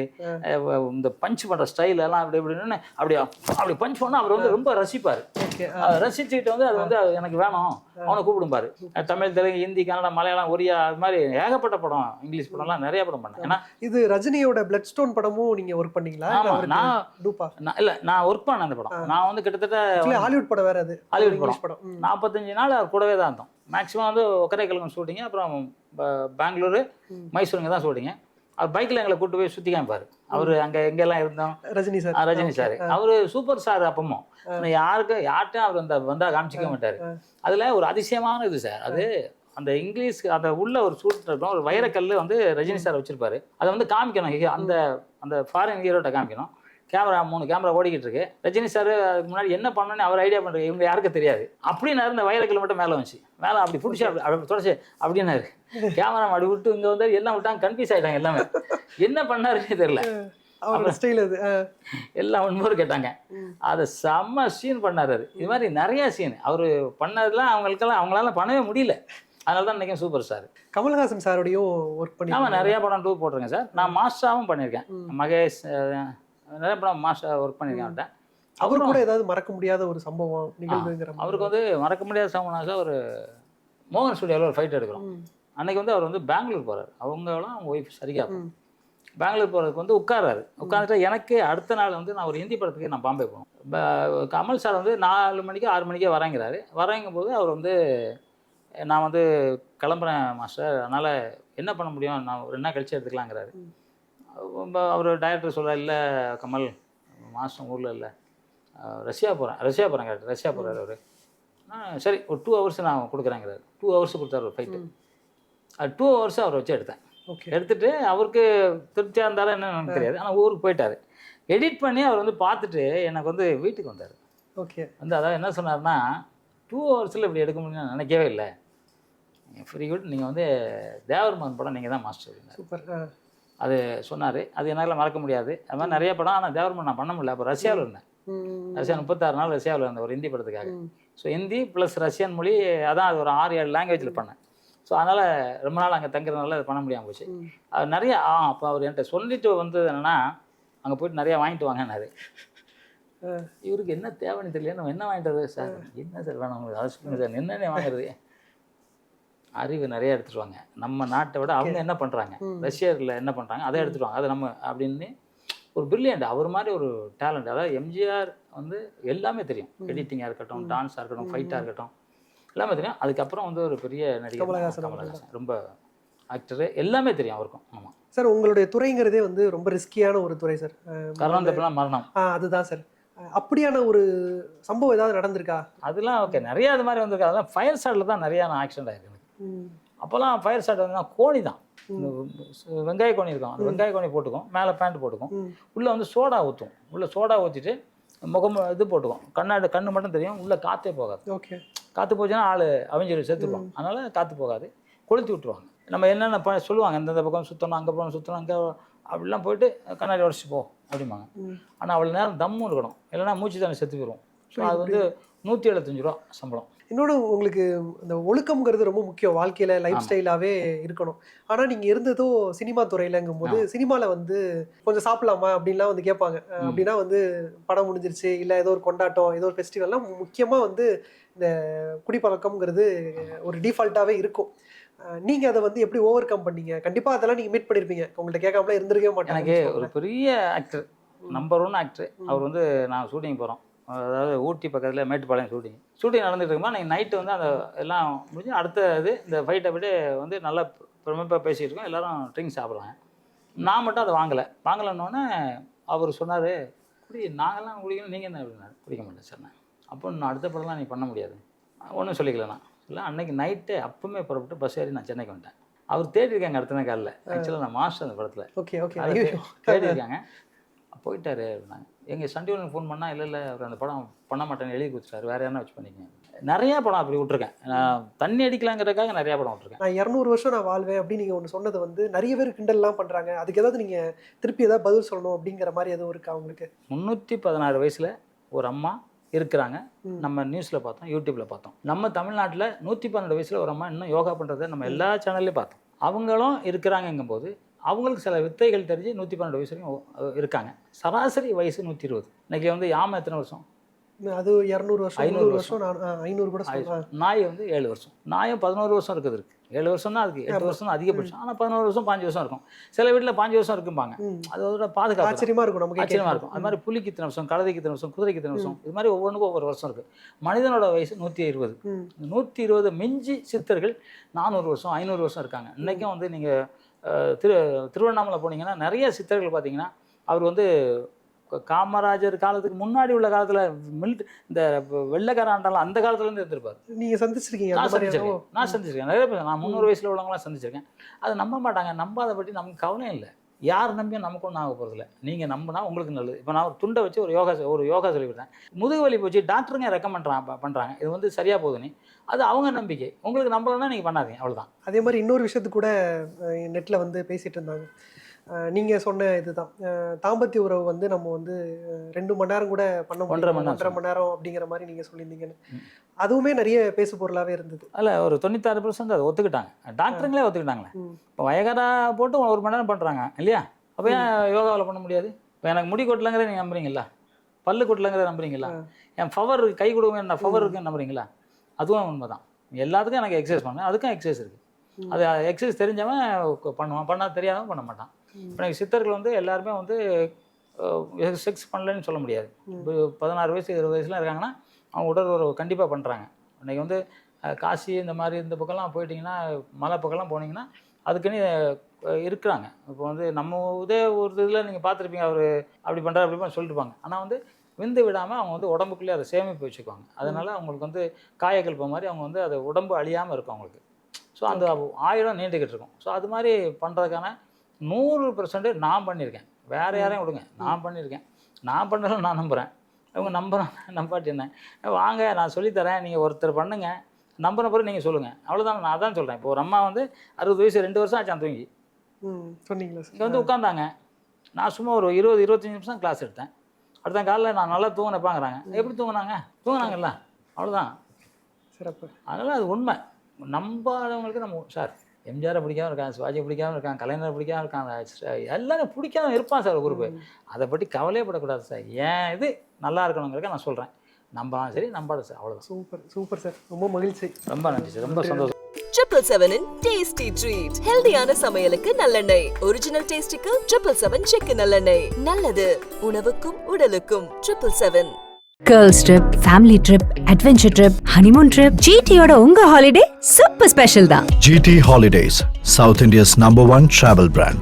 இந்த பஞ்ச் பண்ணுற ஸ்டைல் எல்லாம் அப்படி இப்படின்னு அப்படி பஞ்ச் பண்ணால் அவர் வந்து ரொம்ப ரசிப்பார். ரசிச்சுக்கிட்டு வந்து அது வந்து எனக்கு வேணும் அவனை கூப்பிடும்பாரு. தமிழ், தெலுங்கு, ஹிந்தி, கன்னடா, மலையாளம், ஒரியா, அது மாதிரி ஏகப்பட்ட படம், இங்கிலீஷ் படம்லாம் நிறைய படம் பண்ணேன். ஏன்னா இது ரஜினியோட பிளட் ஸ்டோன் படமும் நீங்கள் ஒர்க் பண்ணீங்களா? ஆமாம், நான் ஒர்க் பண்ணேன் அந்த படம். நான் வந்து கிட்டத்தட்ட ஹாலிவுட் படம் வேறு, அது ஹாலிவுட் படம் 45 நாள் அவர் கூடவே தான் இருந்தோம். மேக்ஸிமம் வந்து ஒக்கரைக்கிழங்கு ஷூட்டிங்கு, அப்புறம் பெங்களூரு, மைசூருங்க தான் ஷூட்டிங்கு. அவர் பைக்கில் எங்களை கூட்டு போய் சுற்றி காமிப்பார். அவர் அங்கே எங்கெல்லாம் இருந்தோம். ரஜினி சார் அவர் சூப்பர் ஸ்டார். அப்பமும் யார்கிட்டையும் அவர் வந்தால் காமிச்சிக்க மாட்டார். அதில் ஒரு அதிசயமான இது சார், அது அந்த இங்கிலீஷ் அந்த உள்ள ஒரு சூட் இருக்கும், ஒரு வைரக்கல் வந்து ரஜினி சார் வச்சிருப்பாரு. அதை வந்து காமிக்கணும், அந்த ஃபாரின் ஹீரோட்ட காமிக்கணும். கேமரா 3 கேமரா ஓடிக்கிட்டு இருக்கு. ரஜினி சார் அதுக்கு முன்னாடி என்ன பண்ணணும்னு அவர் ஐடியா பண்ணுறது இவங்க யாருக்கும் தெரியாது. அப்படின்னு இருந்த வைரக்கல் மட்டும் மேலே வந்துச்சு, மேலே அப்படி பிடிச்சி அப்படி தொடச்சி அப்படின்னாரு. கேமரா அப்படி விட்டு இங்கே வந்து எல்லாம் விட்டாங்க, கன்ஃபியூஸ் ஆகிட்டாங்க எல்லாமே, என்ன பண்ணாருன்னு தெரியல. எல்லாம் ஒன்பது கேட்டாங்க. அதை செம்ம சீன் பண்ணார். அது இது மாதிரி நிறைய சீன் அவர் பண்ணதெல்லாம் அவங்களால பண்ணவே முடியல. அதனால தான் இன்றைக்கும் சூப்பர் ஸ்டார். கமல்ஹாசன் சாரோடையும் ஒர்க் பண்ணி ஆமாம், நிறையா படம் டூப் போட்டிருக்கேன் சார். நான் மாஸ்டராகவும் பண்ணியிருக்கேன். மகேஷ் நிறைய படம் மாஸ்டர் ஒர்க் பண்ணியிருக்கேன் அவர்கிட்ட. அவரு கூட ஏதாவது மறக்க முடியாத ஒரு சம்பவம் நிகழ்வுங்கிற அவருக்கு வந்து மறக்க முடியாத சம்பவம்னா சார், ஒரு மோகன் ஸ்டுடியோவில் ஒரு ஃபைட் எடுக்கிறோம். அன்றைக்கி வந்து அவர் வந்து பெங்களூர் போகிறார். அவங்களாம் அவங்க ஒய்ஃப் சரிகா பெங்களூர் போகிறதுக்கு வந்து உட்காந்துட்டு எனக்கு அடுத்த நாள் வந்து நான் ஒரு ஹிந்தி படத்துக்கு நான் பாம்பே போகணும். கமல் சார் வந்து 4 மணிக்கு 6 மணிக்கே வரேங்கிறாரு. வரேங்கும் போது அவர் வந்து நான் வந்து கிளம்புறேன் மாஸ்டர், அதனால் என்ன பண்ண முடியும், நான் 2 நாள் கழிச்சு எடுத்துக்கலாங்கிறாரு. அவர் டைரக்டர் சொல்கிறார், இல்லை கமல் மாதம் ஊரில் இல்லை, ரஷ்யா போகிறேன் கரெக்ட், ரஷ்யா போகிறார் அவர். சரி ஒரு 2 ஹவர்ஸ் நான் கொடுக்குறேங்கிறாரு. 2 ஹவர்ஸ் கொடுத்தாரு ஒரு ஃபைட்டு. அது 2 ஹவர்ஸ் அவரை வச்சு எடுத்தேன். எடுத்துகிட்டு அவருக்கு திருப்தியாக இருந்தாலும் என்னன்னு தெரியாது, ஆனால் ஊருக்கு போயிட்டார். எடிட் பண்ணி அவர் வந்து பார்த்துட்டு எனக்கு வந்து வீட்டுக்கு வந்தார். வந்து அதாவது என்ன சொன்னார்னா, 2 ஹவர்ஸில் இப்படி எடுக்க முடியும்னு நினைக்கவே இல்லை, ஃப்ரீ குட், நீங்கள் வந்து தேவர்மன் படம் நீங்கள் தான் மாஸ்டர். சூப்பர். அது சொன்னார். அது என்னால் மறக்க முடியாது. அது மாதிரி நிறைய படம், ஆனால் தேவர்மன் நான் பண்ண முடியல. அப்போ ரஷ்யாவில் இருந்தேன். ரஷ்யா 36 நாள் ரஷ்யாவில் இருந்தேன் ஒரு ஹிந்தி படத்துக்காக. ஸோ ஹிந்தி ப்ளஸ் ரஷ்யன் மொழி, அதான் அது ஒரு 6-7 லாங்குவேஜில் பண்ணேன். ஸோ அதனால் ரொம்ப நாள் அங்கே தங்குறதுனால அது பண்ண முடியாமல் போச்சு. அது நிறைய அப்போ அவர் என்கிட்ட சொல்லிட்டு வந்து என்னென்னா அங்கே போயிட்டு நிறையா வாங்கிட்டு வாங்கினாரு. இவருக்கு என்ன தேவைன்னு தெரியல, நம்ம என்ன வாங்கிட்டு வருது சார், என்ன சார் வேணும் உங்களுக்கு அதை சொல்லுங்கள் சார், என்னென்ன வாங்குறது. அறிவு நிறைய எடுத்துருவாங்க. நம்ம நாட்டை விட அவங்க என்ன பண்ணுறாங்க, ரஷ்யரில் என்ன பண்ணுறாங்க அதை எடுத்துருவாங்க. அது நம்ம அப்படின்னு ஒரு பிரில்லியண்ட். அவர் மாதிரி ஒரு டேலண்ட். அதாவது எம்ஜிஆர் வந்து எல்லாமே தெரியும். எடிட்டிங்காக இருக்கட்டும், டான்ஸாக இருக்கட்டும், ஃபைட்டாக இருக்கட்டும், எல்லாமே தெரியும். அதுக்கப்புறம் வந்து ஒரு பெரிய நடிகர் கமலஹாசன், ரொம்ப ஆக்டரு, எல்லாமே தெரியும் அவருக்கும். ஆமாம் சார், உங்களுடைய துறைங்கிறதே வந்து ரொம்ப ரிஸ்கியான ஒரு துறை சார். கரணம் தப்புலாம் மரணம். அதுதான் சார். அப்படியான ஒரு சம்பவம் ஏதாவது நடந்திருக்கா? அதெல்லாம் ஓகே, நிறைய அது மாதிரி வந்திருக்கு. அதெல்லாம் ஃபயர் ஷாட்டில் தான் நிறையா நான் ஆக்சிடென்ட் ஆகிருக்கு எனக்கு. அப்போல்லாம் ஃபயர் ஷாட் வந்து கோணி தான், வெங்காய கோணி இருக்கும். அந்த வெங்காய கோணி போட்டுக்கும், மேலே பேண்ட் போட்டுக்கும், உள்ளே வந்து சோடா ஊற்றும், உள்ளே சோடா ஊற்றிட்டு முகம் இது போட்டுக்கும், கண்ணு மட்டும் தெரியும், உள்ளே காற்றே போகாது. ஓகே, காற்று போச்சுன்னா ஆள் அவிஞ்சிடும், செத்துருவான். அதனால் காற்று போகாது, கொளுத்தி விட்டுருவாங்க. நம்ம என்னென்ன சொல்லுவாங்க, இந்த பக்கம் சுற்றணும், அங்கே போகணும், சுற்றணும், அங்கே அப்படிலாம் போயிட்டு கண்ணாடி உடச்சி போ அப்படிம்பாங்க. ஆனால் அவ்வளோ நேரம் தம்மும் இருக்கணும், இல்லைன்னா மூச்சு தானே செத்து போயிடும். ஸோ அது வந்து 175 ரூபா சம்பளம். இன்னொன்று, உங்களுக்கு இந்த ஒழுக்கம்ங்கிறது ரொம்ப முக்கியம் வாழ்க்கையில், லைஃப் ஸ்டைலாகவே இருக்கணும். ஆனால் நீங்கள் இருந்ததோ சினிமா துறையிலங்கும் போது சினிமாவில் வந்து கொஞ்சம் சாப்பிடலாமா அப்படின்லாம் வந்து கேட்பாங்க. அப்படின்னா வந்து படம் முடிஞ்சிருச்சு, இல்லை ஏதோ ஒரு கொண்டாட்டம், ஏதோ ஒரு ஃபெஸ்டிவல்லாம் முக்கியமாக வந்து இந்த குடிப்பழக்கம்ங்கிறது ஒரு டிஃபால்ட்டாகவே இருக்கும். நீங்கள் அதை வந்து எப்படி ஓவர் கம் பண்ணீங்க? கண்டிப்பாக அதெல்லாம் நீங்கள் மீட் பண்ணியிருப்பீங்க, உங்கள்கிட்ட கேட்காமலாம் இருந்திருக்கவே மாட்டாங்க. எனக்கு ஒரு பெரிய ஆக்டர், நம்பர் 1 ஆக்டர் அவர் வந்து, நான் ஷூட்டிங் போகிறோம், அதாவது ஊட்டி பக்கத்தில் மேட்டுப்பாளையம் ஷூட்டிங் நடந்துட்டு இருக்குமா, நீங்கள் நைட்டு வந்து அந்த எல்லாம் முடிஞ்சு அடுத்த இது இந்த ஃபைட்டை விட வந்து நல்லா பிரமிப்பாக பேசிகிட்டு இருக்கோம், எல்லோரும் ட்ரிங்க்ஸ் சாப்பிட்றாங்க. நான் மட்டும் அதை வாங்கலைன்னொன்னே அவர் சொன்னார், நாங்கள்லாம் குடிக்கணும், நீங்கள் என்ன அப்படின்னாரு. குடிக்க மாட்டேன் சார் நான். அப்போ நான் அடுத்த படம்லாம் நீ பண்ண முடியாது, ஒன்றும் சொல்லிக்கல. நான் இல்லை, அன்றைக்கி நைட்டு அப்பவுமே புறப்பட்டு பஸ் ஏறி நான் சென்னைக்கு வந்துட்டேன். அவர் தேடிருக்காங்க அடுத்த நாள் காலையில். ஆக்சுவலாக நான் மாஸ்டர் அந்த படத்தில். ஓகே தேடிருக்காங்க, போயிட்டாரு அப்படின்னாங்க. எங்கள் சண்டிவனுக்கு ஃபோன் பண்ணால் இல்லை அவர் அந்த படம் பண்ண மாட்டேன்னு எழுதி கொடுத்துட்டாரு, வேறு யாரா வச்சு பண்ணிக்கங்க. நிறையா படம் அப்படி விட்ருக்கேன். நான் தண்ணி அடிக்கலாங்கிறதுக்காக நிறையா படம் விட்ருக்கேன். நான் 200 வருஷம் நான் வாழ்வேன் அப்படின்னு நீங்கள் ஒன்று சொன்னது வந்து நிறைய பேர் கிண்டல்லாம் பண்ணுறாங்க. அதுக்கு ஏதாவது நீங்கள் திருப்பி ஏதாவது பதில் சொல்லணும் அப்படிங்கிற மாதிரி எதுவும் இருக்கா உங்களுக்கு? 316 வயசில் ஒரு அம்மா இருக்கிறாங்க. நம்ம நியூஸில் பார்த்தோம், யூடியூப்பில் பார்த்தோம். நம்ம தமிழ்நாட்டில் 112 வயசில் ஒரு அம்மா இன்னும் யோகா பண்ணுறதை நம்ம எல்லா சேனல்லையும் பார்த்தோம். அவங்களும் இருக்கிறாங்கங்கும்போது அவங்களுக்கு சில வித்தைகள் தெரிஞ்சு 112 வயசு வரைக்கும் இருக்காங்க. சராசரி வயசு 120. இன்றைக்கி வந்து யாமை எத்தனை வருஷம்? அது 200 வருஷம், 500 வருஷம், 500 கூட சொல்லலாம். நாய் வந்து 7 வருஷம், நாயும் 11 வருஷம் இருக்குது. 7 வருஷம் தான் அதுக்கு, 8 வருஷம் தான் அதிகபட்சம். ஆனால் 11 வருஷம் 5 வருஷம் இருக்கும். சில வீட்டில் 5 வருஷம் இருக்கும்பாங்க. அதோட பாதுகாப்பு ஆச்சரியமாக இருக்கும், நமக்கு ஆச்சரியமாக இருக்கும். அது மாதிரி புலிக்கு இத்தனை வருஷம், கழுதைக்கு இத்தனை வருஷம், குதிரைக்கு இத்தனை வருஷம், இது மாதிரி ஒவ்வொன்றுக்கும் ஒவ்வொரு வருஷம் இருக்குது. மனிதனோட வயசு 120. 120 மிஞ்சி சித்தர்கள் 400 வருஷம் 500 வருஷம் இருக்காங்க. இன்றைக்கும் வந்து நீங்கள் திருவண்ணாமலை போனீங்கன்னா நிறைய சித்தர்கள் பார்த்தீங்கன்னா, அவர் வந்து காமராஜர் காலத்துக்கு முன்னாடி உள்ள காலத்தில் இந்த வெள்ளைக்கார ஆண்டாலும் அந்த காலத்துலேருந்து இருந்திருப்பார். நீங்கள் சந்திச்சிருக்கீங்க? நான் சந்திச்சிருக்கேன் நிறைய பேர். நான் 300 வயசில் உள்ளவங்களாம் சந்திச்சிருக்கேன். அதை நம்ப மாட்டாங்க. நம்பாத பற்றி நமக்கு கவலையும் இல்லை. யார் நம்பியும் நமக்கு ஒன்றும் ஆக போகிறதில்ல. நீங்கள் நம்பினா உங்களுக்கு நல்லது. இப்போ நான் ஒரு துண்டை வச்சு ஒரு யோகா சொல்லிவிட்டேன். முதுகு வலி போச்சு, டாக்டருங்க ரெக்கமெண்ட் பண்ணுறாங்க, இது வந்து சரியாக போகுதுன்னு. அது அவங்க நம்பிக்கை. உங்களுக்கு நம்பலன்னா நீங்கள் பண்ணாதீங்க, அவ்வளோதான். அதே மாதிரி இன்னொரு விஷயத்துக்கு கூட நெட்டில் வந்து பேசிகிட்டு இருந்தாங்க. நீங்கள் சொன்ன இதுதான், தாம்பத்திய உறவு வந்து நம்ம வந்து 2 மணி நேரம் கூட பண்ண முடியும், 1.5 மணி நேரம் அப்படிங்கிற மாதிரி நீங்கள் சொல்லியிருந்தீங்கன்னு. அதுவுமே நிறைய பேசு பொருளாகவே இருந்தது. அல்ல, ஒரு 96% அதை ஒத்துக்கிட்டாங்க, டாக்டருங்களே ஒத்துக்கிட்டாங்களே. இப்போ வயகாரா போட்டு 1 மணி நேரம் பண்ணுறாங்க இல்லையா? அப்போ ஏன் யோகாவில் பண்ண முடியாது? இப்போ எனக்கு முடி கொட்டலங்கிறத நீங்கள் நம்புறீங்களா? பல்லு கொட்டலங்கிறத நம்புறீங்களா? என் பவர் கை கொடுங்க, என்ன பவர் இருக்குன்னு நம்புறீங்களா? அதுவும் உண்மை தான். எல்லாத்துக்கும் எனக்கு எக்ஸசைஸ் பண்ணேன், அதுக்கும் எக்ஸசைஸ் இருக்குது. அது எக்ஸசைஸ் தெரிஞ்சவன் பண்ணுவான், பண்ணால் தெரியாதவன் பண்ண மாட்டான். இப்போ எனக்கு சித்தர்கள் வந்து எல்லாருமே வந்து செக்ஸ் பண்ணலன்னு சொல்ல முடியாது. இப்போ 16 வயசு 20 வயசுலாம் இருக்காங்கன்னா அவங்க உடல் உறவு கண்டிப்பாக பண்ணுறாங்க. இன்றைக்கி வந்து காசி இந்த மாதிரி இந்த பக்கம்லாம் போயிட்டிங்கன்னா, மலை பக்கம்லாம் போனீங்கன்னா அதுக்குன்னு இருக்கிறாங்க. இப்போ வந்து நம்ம இதே ஒரு இதில் நீங்கள் பார்த்துருப்பீங்க, அவர் அப்படி பண்ணுறாரு அப்படி சொல்லிட்டுருப்பாங்க. ஆனால் வந்து விந்து விடாமல் அவங்க வந்து உடம்புக்குள்ளே அதை சேமிப்பு வச்சுக்குவாங்க. அதனால் அவங்களுக்கு வந்து காயக்கல்ப மாதிரி அவங்க வந்து அது உடம்பு அழியாமல் இருக்கும் அவங்களுக்கு. ஸோ அந்த ஆயுடம் நீண்டுக்கிட்டு இருக்கும். ஸோ அது மாதிரி பண்ணுறதுக்கான 100% நான் பண்ணியிருக்கேன். வேறு யாரையும் விடுங்க, நான் பண்ணியிருக்கேன். நான் பண்ணுறதும் நான் நம்புகிறேன். அவங்க நம்பாட்டி என்ன, வாங்க நான் சொல்லித்தரேன், நீங்கள் ஒருத்தர் பண்ணுங்கள், நம்பின பிறகு நீங்கள் சொல்லுங்கள், அவ்வளோதான். நான் தான் சொல்கிறேன். இப்போ ஒரு அம்மா வந்து 60 வயசு 2 வருஷம் ஆச்சான் தூங்கி சொன்னீங்களா? இங்கே வந்து உட்காந்தாங்க. நான் சும்மா ஒரு 20-25 நிமிஷம் கிளாஸ் எடுத்தேன். அடுத்த காலையில் நான் நல்லா தூங்கினப்பாங்கிறாங்க. எப்படி தூங்கினாங்கல்ல, அவ்வளோதான். சிறப்பு. அதனால் அது உண்மை. நம்பாதவங்களுக்கு நம்ம சார் எம்ஜிஆரை பிடிக்காம இருக்கான், சிவாஜி பிடிக்காம இருக்கான், கலைஞரை பிடிக்காம இருக்கான், எல்லாரும் பிடிக்காம இருப்பான் சார் குரூப்பு. அதை பற்றி கவலையப்படக்கூடாது சார். ஏன் இது நல்லா இருக்கணுங்கிறக்க நான் சொல்கிறேன். நம்பலாம் சரி, நம்பாத சார், அவ்வளோதான். சூப்பர் சார், ரொம்ப மகிழ்ச்சி. ரொம்ப நன்றி சார், ரொம்ப சந்தோஷம். 777 டேஸ்டி ட்ரீட். ஹெல்தியான சமையலுக்கு நல்லெண்ணெய். ஒரிஜினல் டேஸ்டிக்கு 777 செக்கு நல்லெண்ணெய். நல்லது உணவுக்கும் உடலுக்கும். 777. Girls trip, family trip, adventure trip, honeymoon trip, ஜிடியோட உங்க ஹாலிடே சூப்பர் ஸ்பெஷல் தான். GT Holidays, South India's #1 travel brand.